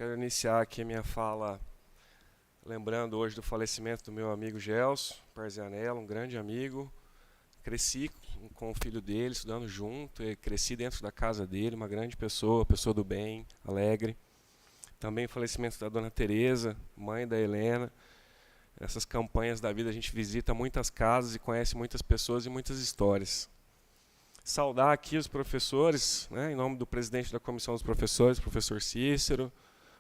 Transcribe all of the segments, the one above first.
quero iniciar aqui a minha fala lembrando hoje do falecimento do meu amigo Gelson Parzianello, um grande amigo. Cresci com o filho dele, estudando junto, cresci dentro da casa dele, uma grande pessoa, pessoa do bem, alegre. Também o falecimento da dona Tereza, mãe da Helena. Nessas campanhas da vida a gente visita muitas casas e conhece muitas pessoas e muitas histórias. Saudar aqui os professores, né, em nome do presidente da Comissão dos Professores, professor Cícero,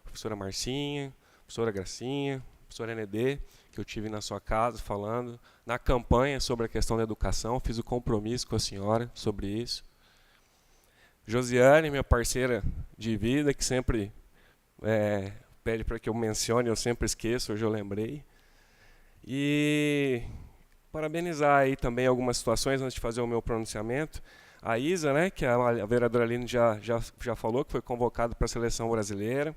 professora Marcinha, professora Gracinha, professora Enedê, que eu tive na sua casa falando, na campanha sobre a questão da educação, fiz o compromisso com a senhora sobre isso. Josiane, minha parceira de vida, que sempre pede para que eu mencione, eu sempre esqueço, hoje eu lembrei. E parabenizar aí também algumas situações antes de fazer o meu pronunciamento. A Isa, né, que a vereadora Aline já falou, que foi convocada para a seleção brasileira.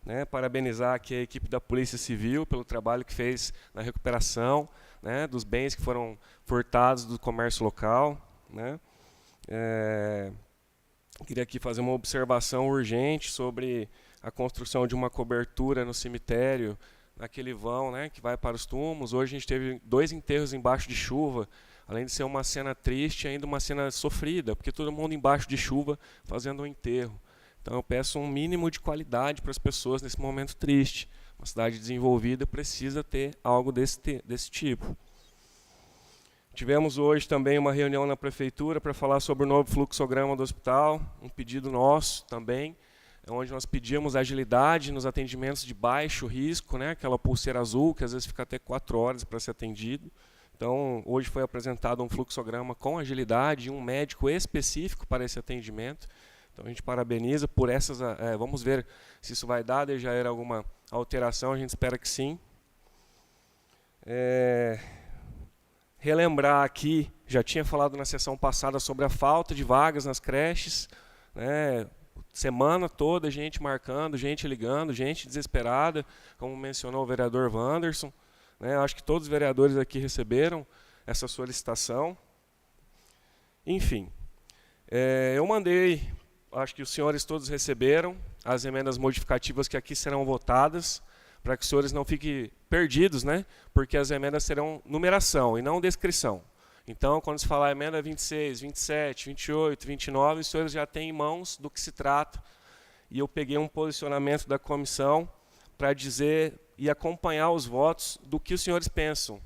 Né, parabenizar aqui a equipe da Polícia Civil pelo trabalho que fez na recuperação, né, dos bens que foram furtados do comércio local. Né. Queria aqui fazer uma observação urgente sobre a construção de uma cobertura no cemitério, naquele vão, né, que vai para os túmulos. Hoje a gente teve 2 enterros embaixo de chuva, além de ser uma cena triste, ainda uma cena sofrida, porque todo mundo embaixo de chuva fazendo um enterro. Então eu peço um mínimo de qualidade para as pessoas nesse momento triste. Uma cidade desenvolvida precisa ter algo desse tipo. Tivemos hoje também uma reunião na prefeitura para falar sobre o novo fluxograma do hospital, um pedido nosso também, onde nós pedimos agilidade nos atendimentos de baixo risco, né, aquela pulseira azul, que às vezes fica até 4 horas para ser atendido. Então, hoje foi apresentado um fluxograma com agilidade e um médico específico para esse atendimento. Então, a gente parabeniza por essas... vamos ver se isso vai dar, já era alguma alteração, a gente espera que sim. Relembrar aqui, já tinha falado na sessão passada sobre a falta de vagas nas creches, né, semana toda, gente marcando, gente ligando, gente desesperada, como mencionou o vereador Wanderson. Né, acho que todos os vereadores aqui receberam essa solicitação. Enfim, eu mandei, acho que os senhores todos receberam as emendas modificativas que aqui serão votadas, para que os senhores não fiquem perdidos, né, porque as emendas serão numeração e não descrição. Então, quando se falar emenda 26, 27, 28, 29, os senhores já têm em mãos do que se trata. E eu peguei um posicionamento da comissão para dizer e acompanhar os votos do que os senhores pensam.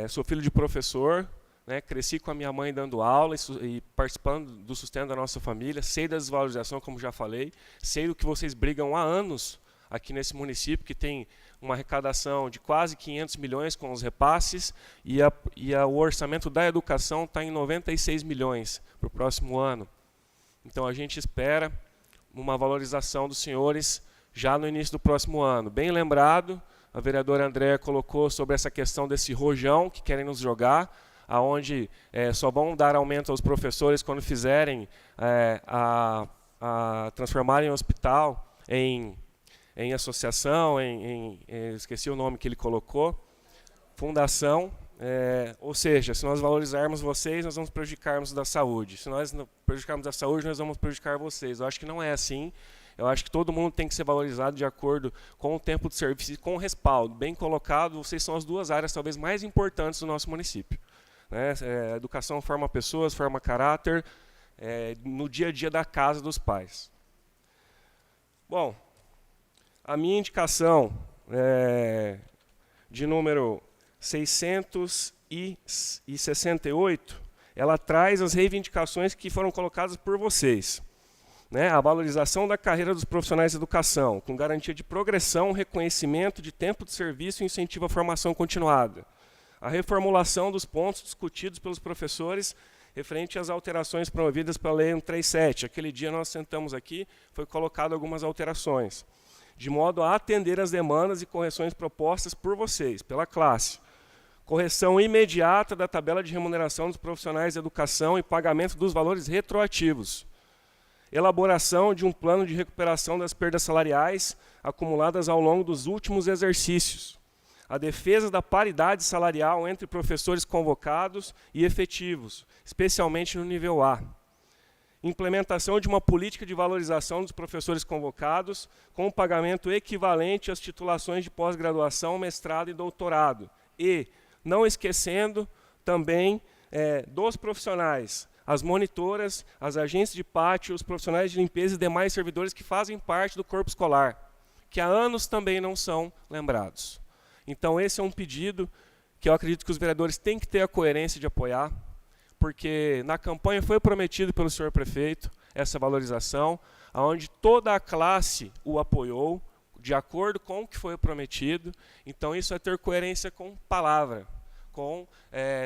Sou filho de professor, né, cresci com a minha mãe dando aula e participando do sustento da nossa família, sei da desvalorização, como já falei, sei do que vocês brigam há anos aqui nesse município, que tem uma arrecadação de quase 500 milhões com os repasses, e o orçamento da educação está em 96 milhões para o próximo ano. Então, a gente espera uma valorização dos senhores já no início do próximo ano. Bem lembrado, a vereadora Andréa colocou sobre essa questão desse rojão que querem nos jogar, aonde só vão dar aumento aos professores quando fizerem, transformarem o hospital em associação, esqueci o nome que ele colocou, fundação, ou seja, se nós valorizarmos vocês, nós vamos prejudicarmos da saúde. Se nós prejudicarmos da saúde, nós vamos prejudicar vocês. Eu acho que não é assim. Eu acho que todo mundo tem que ser valorizado de acordo com o tempo de serviço e com o respaldo. Bem colocado, vocês são as 2 áreas talvez mais importantes do nosso município. Né? A educação forma pessoas, forma caráter, no dia a dia da casa dos pais. Bom, a minha indicação de número 668, ela traz as reivindicações que foram colocadas por vocês. Né? A valorização da carreira dos profissionais de educação, com garantia de progressão, reconhecimento de tempo de serviço e incentivo à formação continuada. A reformulação dos pontos discutidos pelos professores referente às alterações promovidas pela Lei 137. Aquele dia nós sentamos aqui, foi colocado algumas alterações, de modo a atender as demandas e correções propostas por vocês, pela classe. Correção imediata da tabela de remuneração dos profissionais de educação e pagamento dos valores retroativos. Elaboração de um plano de recuperação das perdas salariais acumuladas ao longo dos últimos exercícios. A defesa da paridade salarial entre professores convocados e efetivos, especialmente no nível A. implementação de uma política de valorização dos professores convocados, com pagamento equivalente às titulações de pós-graduação, mestrado e doutorado. E, não esquecendo também dos profissionais, as monitoras, as agentes de pátio, os profissionais de limpeza e demais servidores que fazem parte do corpo escolar, que há anos também não são lembrados. Então, esse é um pedido que eu acredito que os vereadores têm que ter a coerência de apoiar, porque na campanha foi prometido pelo senhor prefeito essa valorização, onde toda a classe o apoiou, de acordo com o que foi prometido. Então, isso é ter coerência com palavra, com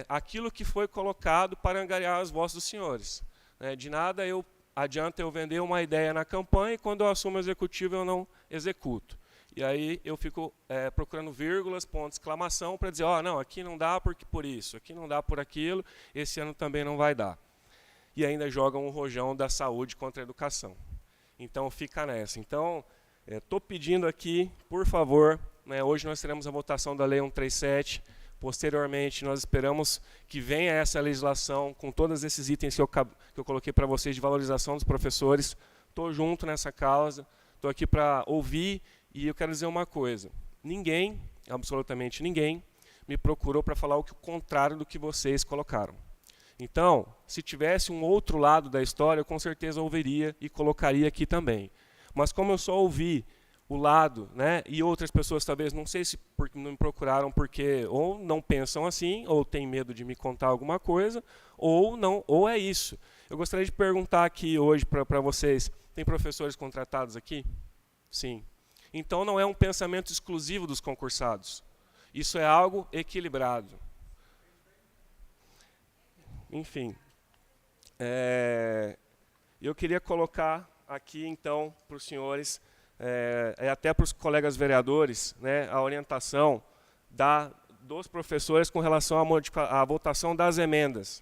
aquilo que foi colocado para angariar as vozes dos senhores. De nada adianta eu vender uma ideia na campanha e quando eu assumo o executivo eu não executo. E aí eu fico procurando vírgulas, pontos de exclamação, para dizer, não, aqui não dá por isso, aqui não dá por aquilo, esse ano também não vai dar. E ainda jogam o rojão da saúde contra a educação. Então, fica nessa. Então, estou pedindo aqui, por favor, hoje nós teremos a votação da Lei 137, posteriormente nós esperamos que venha essa legislação com todos esses itens que eu coloquei para vocês de valorização dos professores. Estou junto nessa causa, estou aqui para ouvir. E eu quero dizer uma coisa, ninguém, absolutamente ninguém, me procurou para falar o contrário do que vocês colocaram. Então, se tivesse um outro lado da história, eu com certeza ouviria e colocaria aqui também. Mas como eu só ouvi o lado, e outras pessoas talvez, não sei se não me procuraram porque ou não pensam assim, ou têm medo de me contar alguma coisa, ou é isso. Eu gostaria de perguntar aqui hoje para vocês, tem professores contratados aqui? Sim. Então, não é um pensamento exclusivo dos concursados. Isso é algo equilibrado. Enfim. Eu queria colocar aqui, então, para os senhores, até para os colegas vereadores, a orientação dos professores com relação à votação das emendas.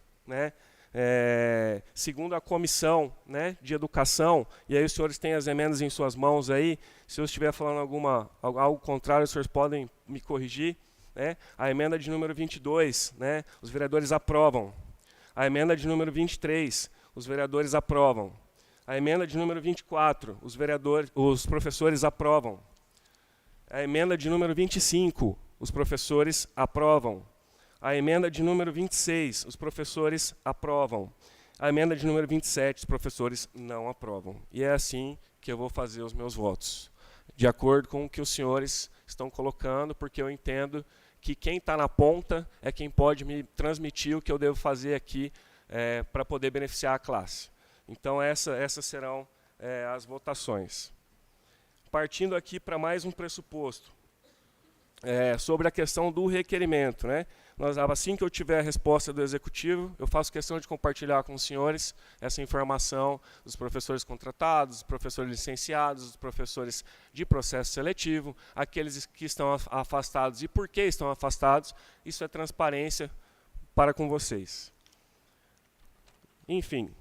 Segundo a comissão de educação, e aí os senhores têm as emendas em suas mãos aí, se eu estiver falando algo contrário, os senhores podem me corrigir. A emenda de número 22, os vereadores aprovam. A emenda de número 23, os vereadores aprovam. A emenda de número 24, os professores aprovam. A emenda de número 25, os professores aprovam. A emenda de número 26, os professores aprovam. A emenda de número 27, os professores não aprovam. E é assim que eu vou fazer os meus votos, de acordo com o que os senhores estão colocando, porque eu entendo que quem está na ponta é quem pode me transmitir o que eu devo fazer aqui para poder beneficiar a classe. Então, essas serão as votações. Partindo aqui para mais um pressuposto, sobre a questão do requerimento. Assim que eu tiver a resposta do Executivo, eu faço questão de compartilhar com os senhores essa informação dos professores contratados, dos professores licenciados, dos professores de processo seletivo, aqueles que estão afastados e por que estão afastados. Isso é transparência para com vocês. Enfim,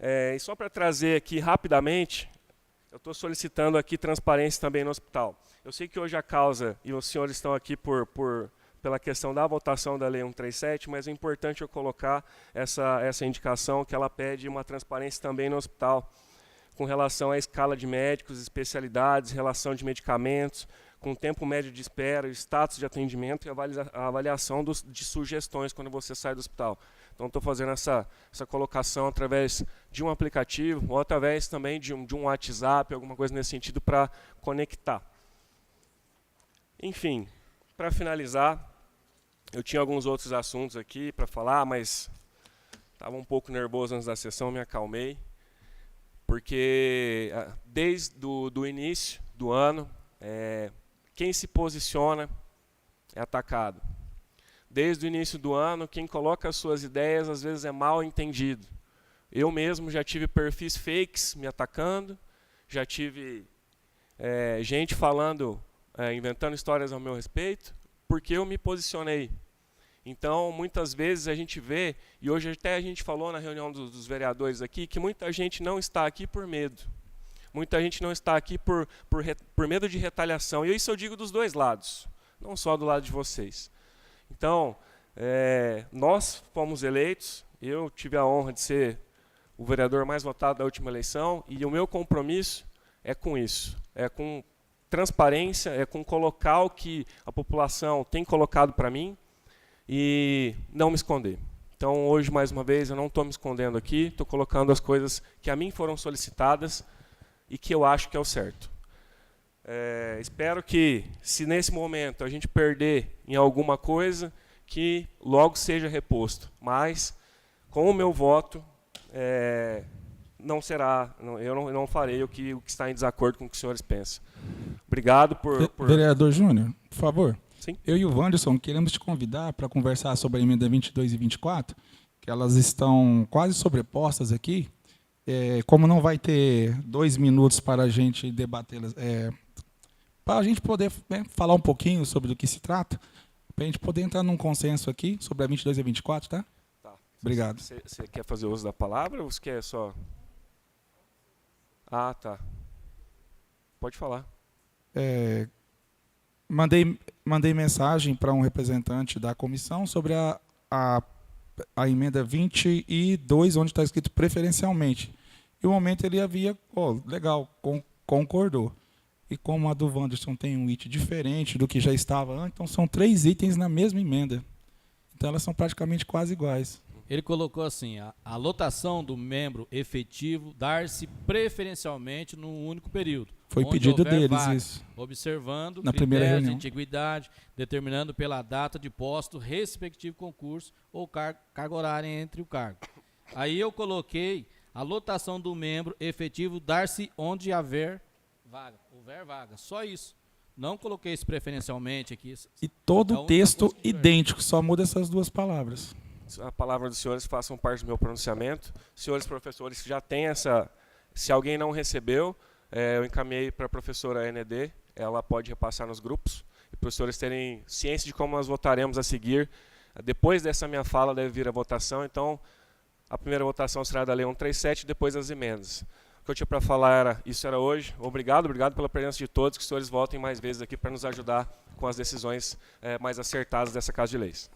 e só para trazer aqui rapidamente, eu estou solicitando aqui transparência também no hospital. Eu sei que hoje a causa, e os senhores estão aqui pela questão da votação da Lei 137, mas é importante eu colocar essa indicação que ela pede uma transparência também no hospital, com relação à escala de médicos, especialidades, relação de medicamentos, com tempo médio de espera, status de atendimento e a avaliação de sugestões quando você sai do hospital. Então, estou fazendo essa colocação através de um aplicativo ou através também de um WhatsApp, alguma coisa nesse sentido, para conectar. Enfim, para finalizar, eu tinha alguns outros assuntos aqui para falar, mas estava um pouco nervoso antes da sessão, me acalmei, porque desde o início do ano, quem se posiciona é atacado. Desde o início do ano, quem coloca as suas ideias, às vezes, é mal entendido. Eu mesmo já tive perfis fakes me atacando, já tive gente falando, inventando histórias ao meu respeito, porque eu me posicionei. Então, muitas vezes a gente vê, e hoje até a gente falou na reunião dos vereadores aqui, que muita gente não está aqui por medo. Muita gente não está aqui por medo de retaliação. E isso eu digo dos dois lados, não só do lado de vocês. Então, nós fomos eleitos, eu tive a honra de ser o vereador mais votado da última eleição, e o meu compromisso é com isso, é com transparência, é com colocar o que a população tem colocado para mim e não me esconder. Então, hoje, mais uma vez, eu não estou me escondendo aqui, estou colocando as coisas que a mim foram solicitadas e que eu acho que é o certo. Espero que, se nesse momento a gente perder em alguma coisa, que logo seja reposto. Mas, com o meu voto, não será, eu não farei o que está em desacordo com o que os senhores pensam. Obrigado por... Vereador Júnior, por favor. Sim. Eu e o Wanderson queremos te convidar para conversar sobre a emenda 22 e 24, que elas estão quase sobrepostas aqui. Como não vai ter 2 minutos para a gente debatê-las, para a gente poder falar um pouquinho sobre o que se trata, para a gente poder entrar num consenso aqui sobre a 22 e 24, tá? Tá. Obrigado. Você quer fazer uso da palavra ou você quer só... Ah, tá. Pode falar. Mandei mensagem para um representante da comissão sobre a emenda 22, onde está escrito preferencialmente. E no momento ele havia, legal, concordou. E como a do Wanderson tem um item diferente do que já estava antes, então são 3 itens na mesma emenda. Então elas são praticamente quase iguais. Ele colocou assim, a lotação do membro efetivo dar-se preferencialmente num único período. Foi pedido deles vaga, isso. Observando Na primeira critérios de reunião. antiguidade, determinando pela data de posto, respectivo concurso ou carga horária entre o cargo. Aí eu coloquei a lotação do membro efetivo dar-se onde houver vaga. Só isso. Não coloquei isso preferencialmente aqui. E todo o texto idêntico, só muda essas 2 palavras. A palavra dos senhores façam parte do meu pronunciamento. Senhores professores que já têm essa... Se alguém não recebeu, eu encaminhei para a professora ND, ela pode repassar nos grupos, e para os senhores terem ciência de como nós votaremos a seguir. Depois dessa minha fala deve vir a votação, então a primeira votação será da Lei 137 e depois as emendas. O que eu tinha para falar isso era hoje. Obrigado pela presença de todos, que os senhores voltem mais vezes aqui para nos ajudar com as decisões mais acertadas dessa Casa de Leis.